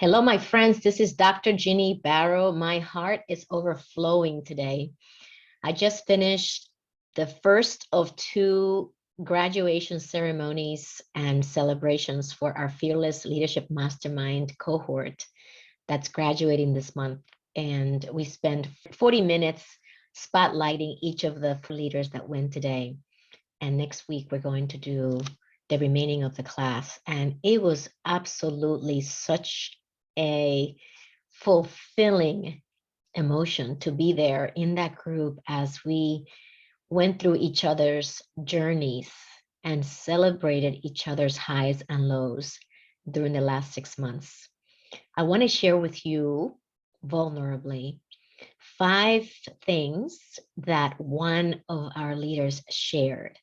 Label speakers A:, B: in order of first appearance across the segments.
A: Hello, my friends. This is Dr. Ginny Barrow. My heart is overflowing today. I just finished the first of two graduation ceremonies and celebrations for our Fearless Leadership Mastermind cohort that's graduating this month. And we spent 40 minutes spotlighting each of the leaders that went today. And next week, we're going to do the remaining of the class. And it was absolutely such a fulfilling emotion to be there in that group as we went through each other's journeys and celebrated each other's highs and lows during the last 6 months. I want to share with you vulnerably 5 things that one of our leaders shared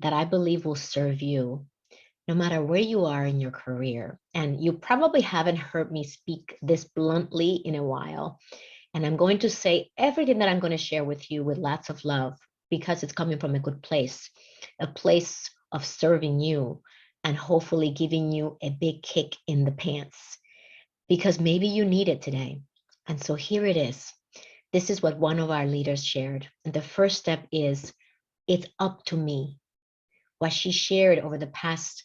A: that I believe will serve you no matter where you are in your career. And you probably haven't heard me speak this bluntly in a while. And I'm going to say everything that I'm going to share with you with lots of love because it's coming from a good place, a place of serving you and hopefully giving you a big kick in the pants because maybe you need it today. And so here it is. This is what one of our leaders shared. And the first step is it's up to me. What she shared over the past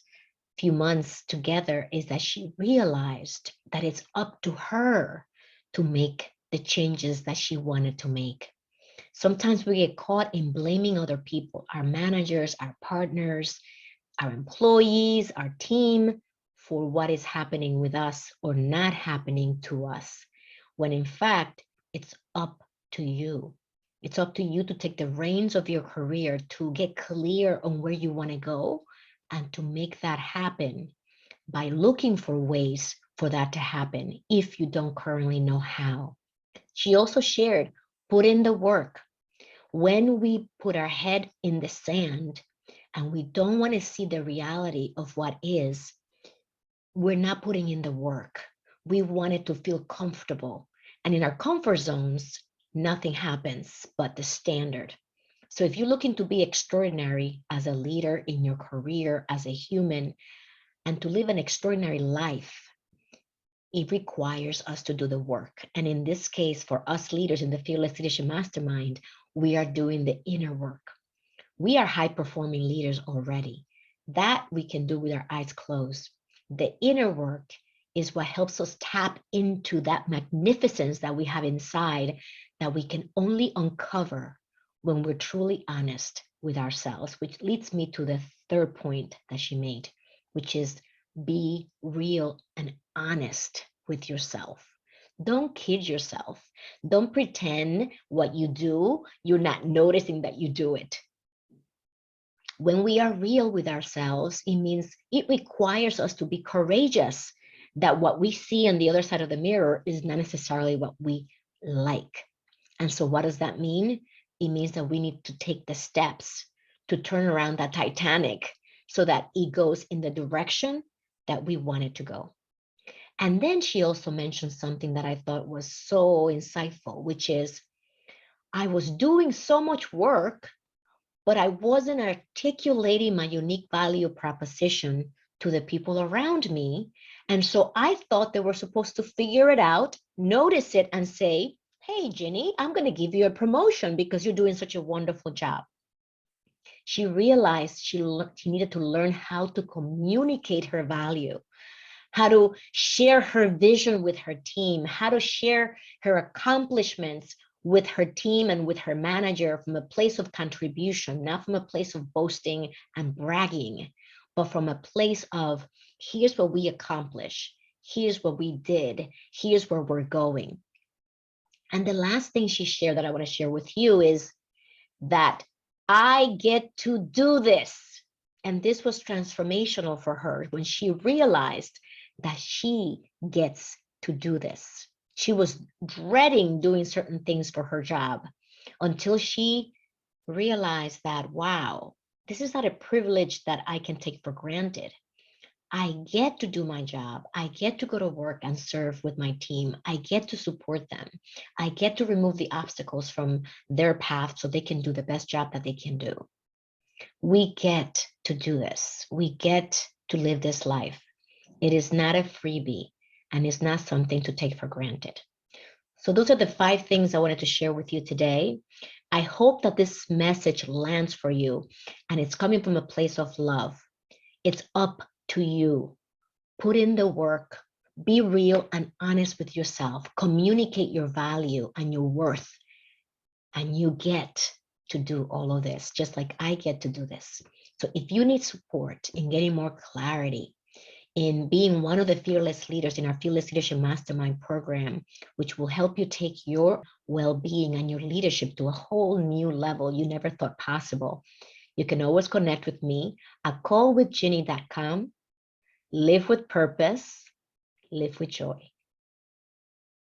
A: few months together is that she realized that it's up to her to make the changes that she wanted to make. Sometimes we get caught in blaming other people, our managers, our partners, our employees, our team, for what is happening with us or not happening to us, when in fact, it's up to you. It's up to you to take the reins of your career, to get clear on where you want to go, and to make that happen by looking for ways for that to happen if you don't currently know how. She also shared, put in the work. When we put our head in the sand and we don't want to see the reality of what is, we're not putting in the work. We wanted to feel comfortable. And in our comfort zones, nothing happens but the standard. So if you're looking to be extraordinary as a leader in your career, as a human, and to live an extraordinary life, it requires us to do the work. And in this case, for us leaders in the Fearless Leadership Mastermind, we are doing the inner work. We are high-performing leaders already. That we can do with our eyes closed. The inner work is what helps us tap into that magnificence that we have inside that we can only uncover when we're truly honest with ourselves, which leads me to the third point that she made, which is be real and honest with yourself. Don't kid yourself. Don't pretend what you do, you're not noticing that you do it. When we are real with ourselves, it means it requires us to be courageous that what we see on the other side of the mirror is not necessarily what we like. And so what does that mean? It means that we need to take the steps to turn around that Titanic so that it goes in the direction that we want it to go. And then she also mentioned something that I thought was so insightful, which is I was doing so much work, but I wasn't articulating my unique value proposition to the people around me. And so I thought they were supposed to figure it out, notice it, and say, hey, Ginny, I'm going to give you a promotion because you're doing such a wonderful job. She realized she needed to learn how to communicate her value, how to share her vision with her team, how to share her accomplishments with her team and with her manager from a place of contribution, not from a place of boasting and bragging, but from a place of here's what we accomplished, here's what we did, here's where we're going. And the last thing she shared that I want to share with you is that I get to do this. And this was transformational for her when she realized that she gets to do this. She was dreading doing certain things for her job until she realized that, wow, this is not a privilege that I can take for granted. I get to do my job. I get to go to work and serve with my team. I get to support them. I get to remove the obstacles from their path so they can do the best job that they can do. We get to do this. We get to live this life. It is not a freebie. and it's not something to take for granted. So those are the 5 things I wanted to share with you today. I hope that this message lands for you and it's coming from a place of love. It's up to you. Put in the work. Be real and honest with yourself. Communicate your value and your worth. And you get to do all of this, just like I get to do this. So if you need support in getting more clarity, in being one of the fearless leaders in our Fearless Leadership Mastermind program, which will help you take your well-being and your leadership to a whole new level you never thought possible, you can always connect with me at callwithginny.com. Live with purpose, live with joy.